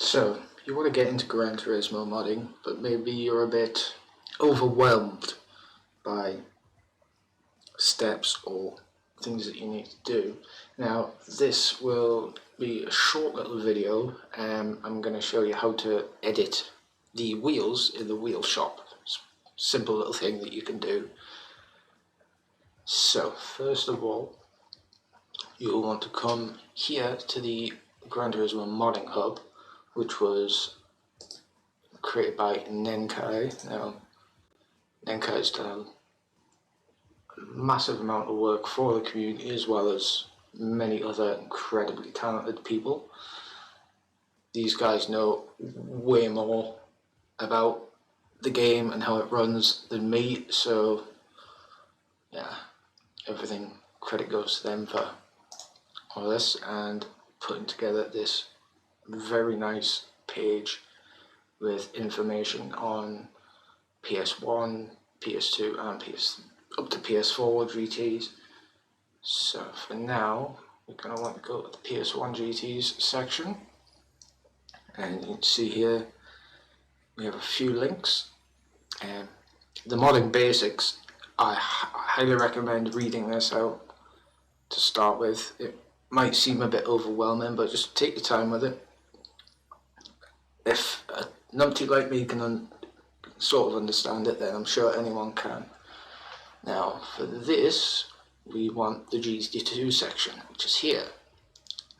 So, you want to get into Gran Turismo modding, but maybe you're a bit overwhelmed by steps or things that you need to do. Now, this will be a short little video. I'm going to show you how to edit the wheels in the wheel shop. It's a simple little thing that you can do. So, first of all, you'll want to come here to the Gran Turismo modding hub, which was created by Nenkai. Now, Nenkai's done a massive amount of work for the community, as well as many other incredibly talented people. These guys know way more about the game and how it runs than me, so yeah, everything credit goes to them for all this and putting together this very nice page with information on PS1, PS2 and up to PS4 GTs. So for now, we're going to want to go to the PS1 GTs section, and you can see here we have a few links. The modding basics, I highly recommend reading this out to start with. It might seem a bit overwhelming, but just take your time with it. If a numpty like me can sort of understand it, then I'm sure anyone can. Now for this, we want the GT2 section, which is here,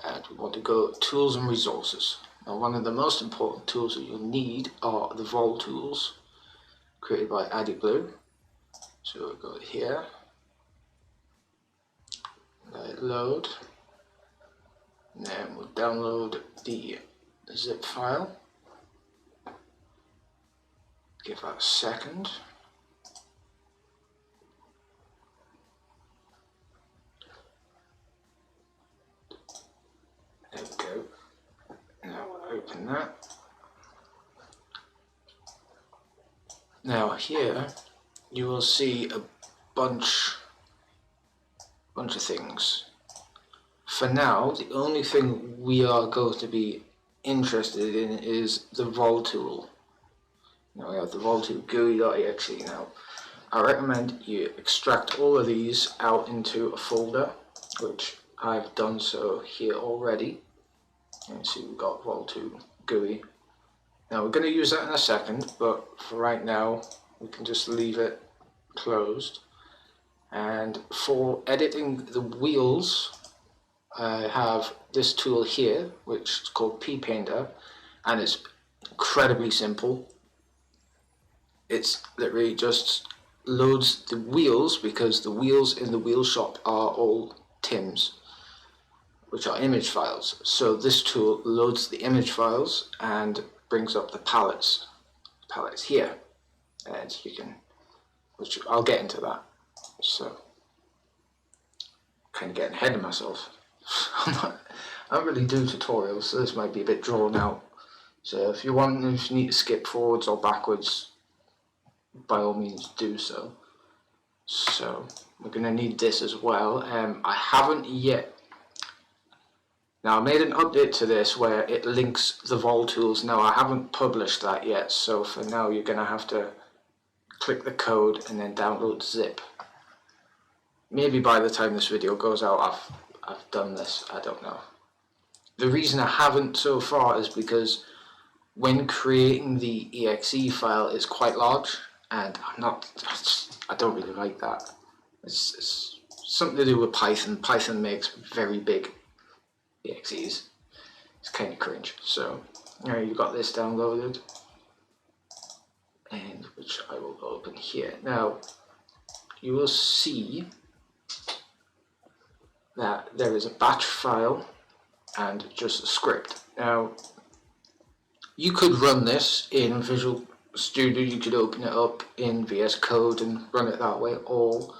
and we want to go tools and resources. Now one of the most important tools that you'll need are the vol tools created by AdiBlue. So we'll go here, let it load, and then we'll download the zip file. Give that a second. There we go. Now we'll open that. Now here you will see a bunch of things. For now, the only thing we are going to be interested in is the vol tool. Now we have the vol tool GUI.exe. Now I recommend you extract all of these out into a folder, which I've done so here already. And see, we've got vol tool GUI. Now we're going to use that in a second, but for right now we can just leave it closed. And for editing the wheels, I have this tool here, which is called P-Painter, and it's incredibly simple. It's literally just loads the wheels, because the wheels in the wheel shop are all TIMs, which are image files. So this tool loads the image files and brings up the palettes here, and you can, which I'll get into that. So kind of getting ahead of myself. I don't really do tutorials, so this might be a bit drawn out. So if you need to skip forwards or backwards, by all means do so. So we're going to need this as well. I haven't yet. Now I made an update to this where it links the vol tools. Now I haven't published that yet, so for now you're going to have to click the code and then download zip. Maybe by the time this video goes out I've done this, I don't know. The reason I haven't so far is because when creating the exe file it's quite large, and I don't really like that. It's something to do with Python. Python makes very big exes. It's kind of cringe. So now you've got this downloaded, and which I will open here. Now you will see that there is a batch file and just a script. Now you could run this in Visual Studio, you could open it up in VS Code and run it that way, or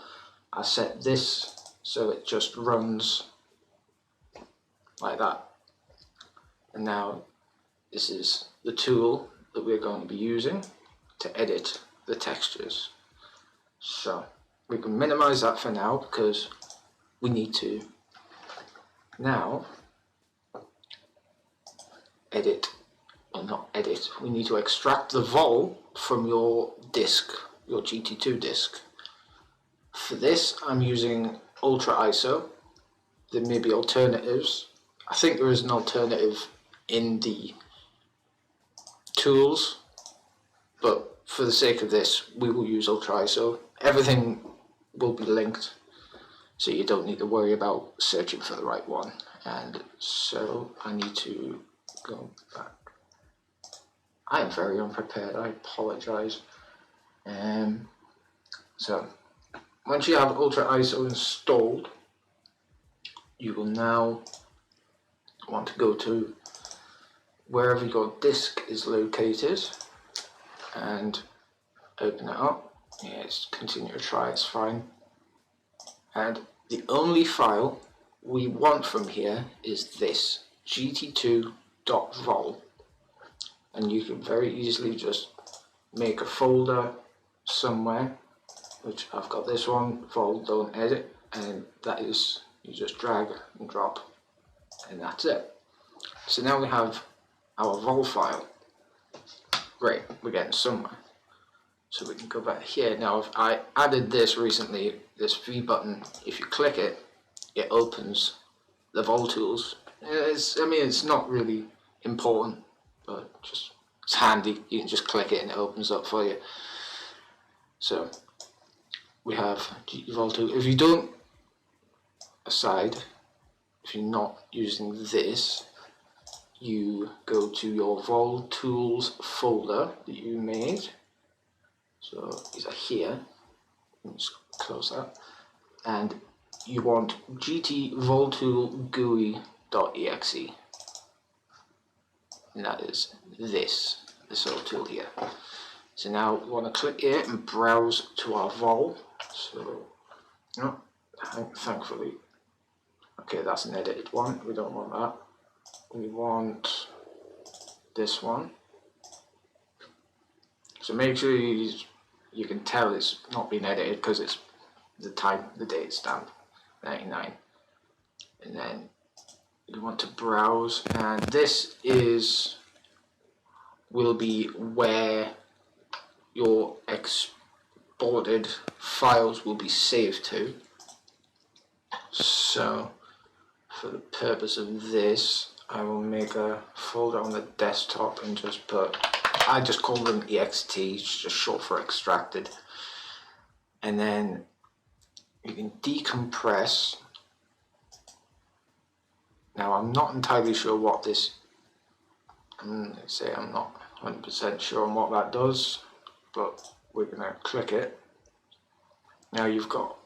I set this so it just runs like that. And now this is the tool that we're going to be using to edit the textures. So we can minimize that for now because we need to now edit not edit, we need to extract the vol from your disk, your GT2 disk. For this, I'm using Ultra ISO. There may be alternatives. I think there is an alternative in the tools, but for the sake of this, we will use Ultra ISO. Everything will be linked, so you don't need to worry about searching for the right one. And so I need to go back. I am very unprepared, I apologise. So once you have Ultra ISO installed, you will now want to go to wherever your disk is located and open it up. Yes, continue to try, it's fine. And the only file we want from here is this gt2.vol, and you can very easily just make a folder somewhere, which I've got this one, vol don't edit, and that is, you just drag and drop, and that's it. So now we have our vol file. Great, we're getting somewhere. So we can go back here. Now if I added this recently, this V button, if you click it, it opens the vol tools. It's not really important, but it's handy. You can just click it and it opens up for you. So we have vol tool. If you don't, if you're not using this, you go to your vol tools folder that you made. So these are here. Just close that. And you want gtvoltool.gui.exe. And that is this whole tool here. So now we want to click here and browse to our vol. So, no, thankfully. Okay, that's an edited one. We don't want that. We want this one. So make sure you can tell it's not been edited because it's the date stamp, 99. And then you want to browse, and this will be where your exported files will be saved to. So for the purpose of this, I will make a folder on the desktop and I just call them ext, it's just short for extracted. And then you can decompress. Now I'm not entirely sure what this, I'm not 100% sure on what that does, but we're going to click it. Now you've got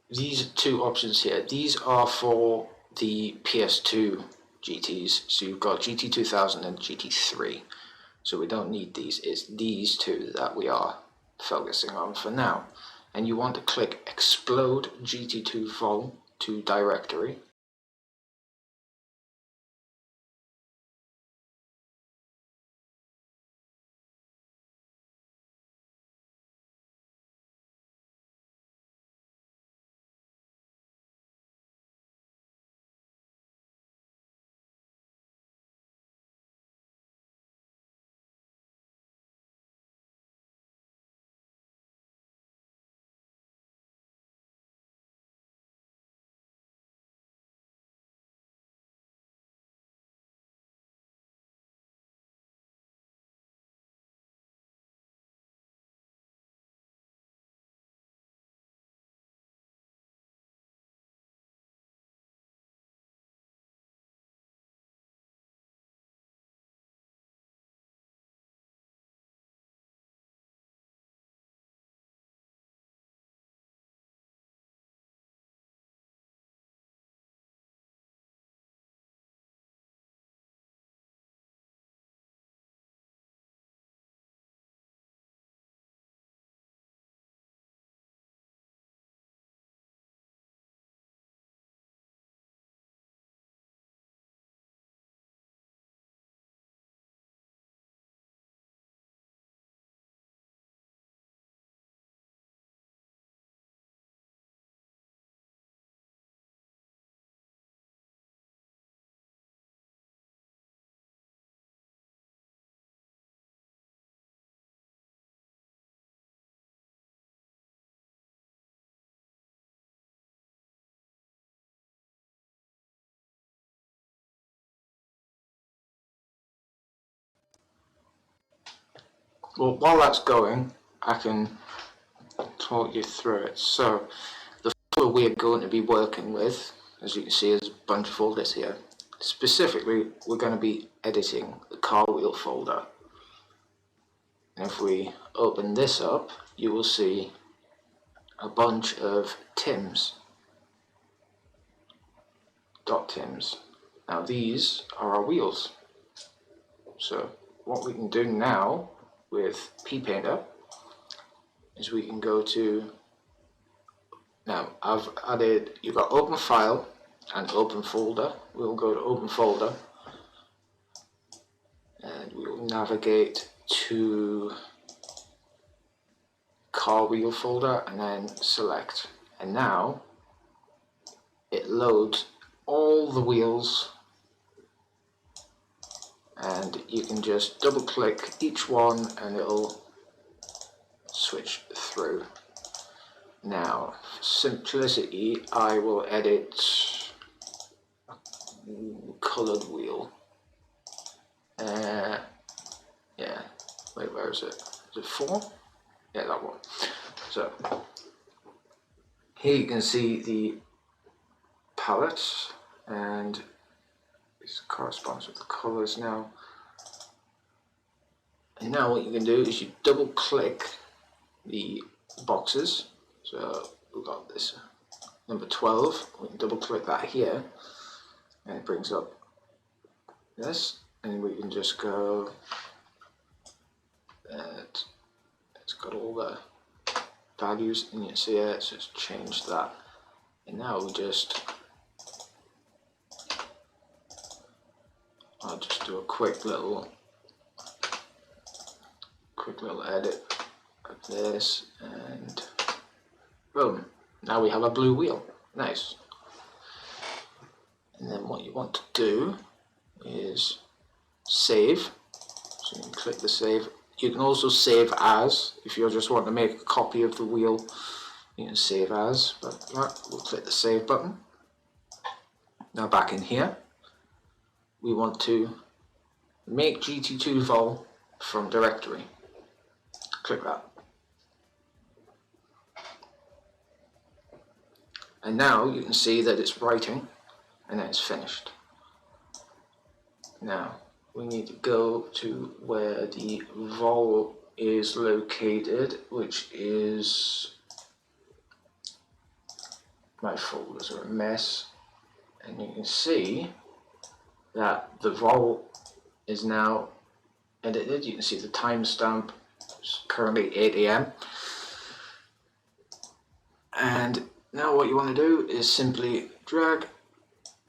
these two options here. These are for the PS2 GTs, so you've got GT2000 and GT3. So we don't need these, it's these two that we are focusing on for now. And you want to click explode GT2 vol to directory. Well, while that's going, I can talk you through it. So, the folder we're going to be working with, as you can see, is a bunch of folders here. Specifically, we're going to be editing the car wheel folder. And if we open this up, you will see a bunch of TIMs, dot TIMs. Now these are our wheels. So what we can do now with P-Painter is we can go to, now I've added, you've got open file and open folder. We'll go to open folder and we will navigate to car wheel folder and then select. And now it loads all the wheels, and you can just double click each one and it'll switch through. Now, for simplicity, I will edit colored wheel. Yeah, wait, where is it? Is it 4? Yeah, that one. So, here you can see the palette, and this corresponds with the colors now. And now what you can do is you double click the boxes. So we've got this number 12, we can double click that here and it brings up this, and we can just go, it's got all the values and you can see it, so it's changed that. And now we just, I'll just do a quick little edit of this and boom, now we have a blue wheel. Nice. And then what you want to do is save. So you can click the save. You can also save as, if you just want to make a copy of the wheel, you can save as, but we'll click the save button. Now back in here, we want to make GT2 vol from directory. Click that. And now you can see that it's writing and then it's finished. Now we need to go to where the vol is located, which is, my folders are a mess, and you can see that the vol is now edited. You can see the timestamp is currently 8 AM. And now what you want to do is simply drag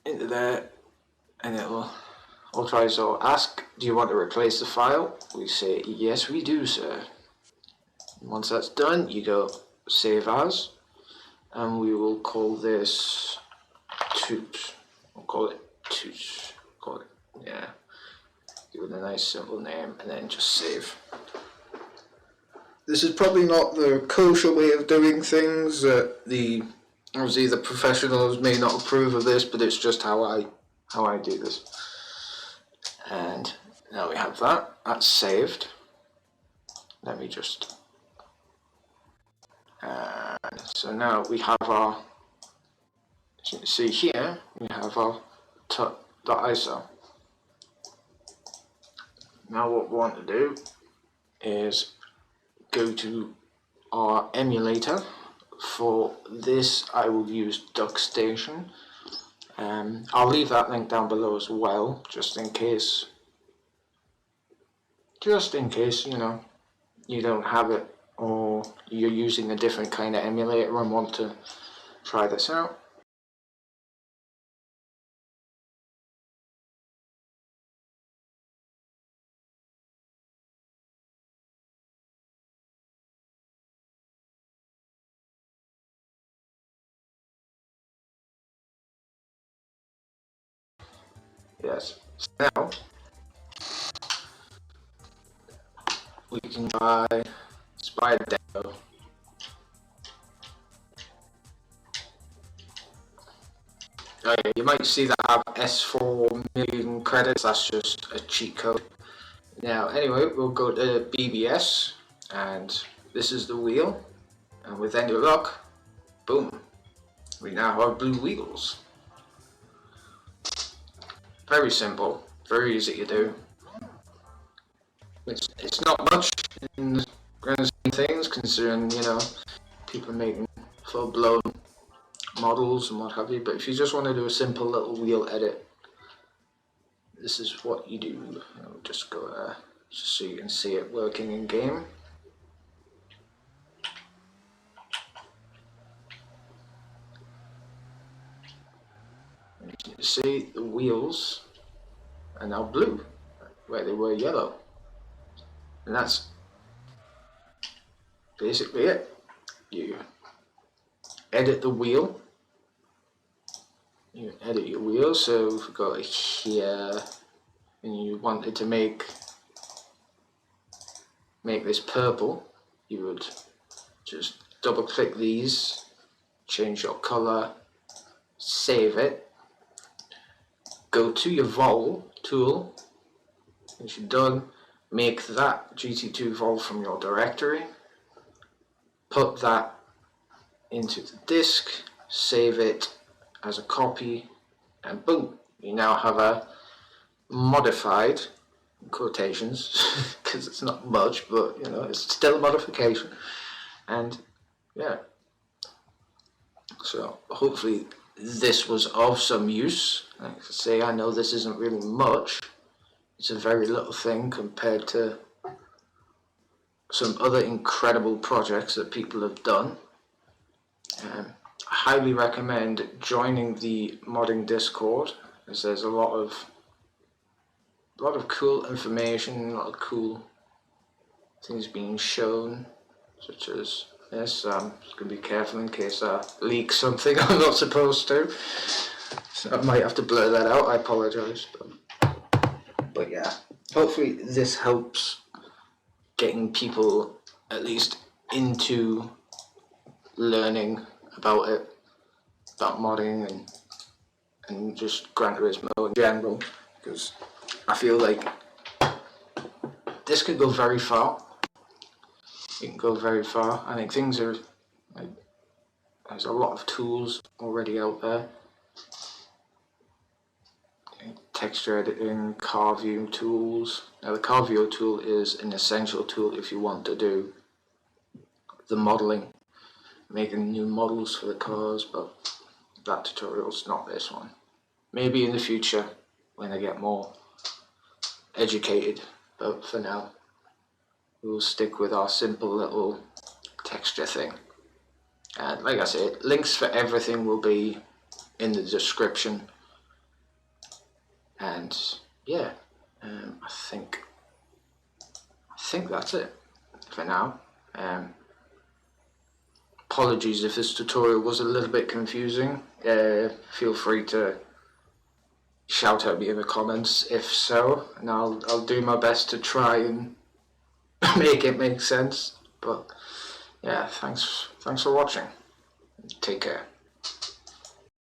into there and it will authorize or ask, do you want to replace the file? We say, yes we do, sir. And once that's done, you go save as, and we will call this toot. We'll call it toot. Call it, yeah. Give it a nice simple name and then just save. This is probably not the kosher way of doing things. Obviously the professionals may not approve of this, but it's just how I do this. And now we have that. That's saved. Let me just. So now we have our. As you can see here, we have our .iso. Now what we want to do is go to our emulator. For this I will use DuckStation. I'll leave that link down below as well, just in case you know you don't have it or you're using a different kind of emulator and want to try this out. Yes. So now we can try Spider Demo. Oh yeah, you might see that I have S4 million credits. That's just a cheat code. Now, anyway, we'll go to BBS, and this is the wheel, and with any luck, boom, we now have blue wheels. Very simple, very easy to do. It's not much in the grand scheme of things, considering, you know, people making full-blown models and what have you, but if you just want to do a simple little wheel edit, this is what you do. I'll just go just so you can see it working in game. And you can see the wheels are now blue where they were yellow, and that's basically it. You edit the wheel. You edit your wheel, so if you go here and you wanted to make this purple, you would just double click these, change your color, save it, go to your vol tool. Once you're done, make that GT2 vol from your directory, put that into the disk, save it as a copy, and boom, you now have a modified, in quotations, because it's not much, but you know, it's still a modification. And yeah, so hopefully this was of some use. Like I say, I know this isn't really much, it's a very little thing compared to some other incredible projects that people have done. I highly recommend joining the modding Discord, as there's a lot of cool information, a lot of cool things being shown, such as this. I'm just going to be careful in case I leak something I'm not supposed to, so I might have to blur that out. I apologise, but yeah, hopefully this helps getting people at least into learning about it, about modding and just Gran Turismo in general, because I feel like this could go very far. It can go very far. I think things are like, there's a lot of tools already out there. Texture editing, car view tools. Now the car view tool is an essential tool if you want to do the modeling, making new models for the cars, but that tutorial's not this one. Maybe in the future when I get more educated, but for now we'll stick with our simple little texture thing. And like I said, links for everything will be in the description. And yeah, I think that's it for now. Apologies if this tutorial was a little bit confusing. Feel free to shout at me in the comments if so, and I'll do my best to try and make it make sense. But yeah, thanks for watching. Take care.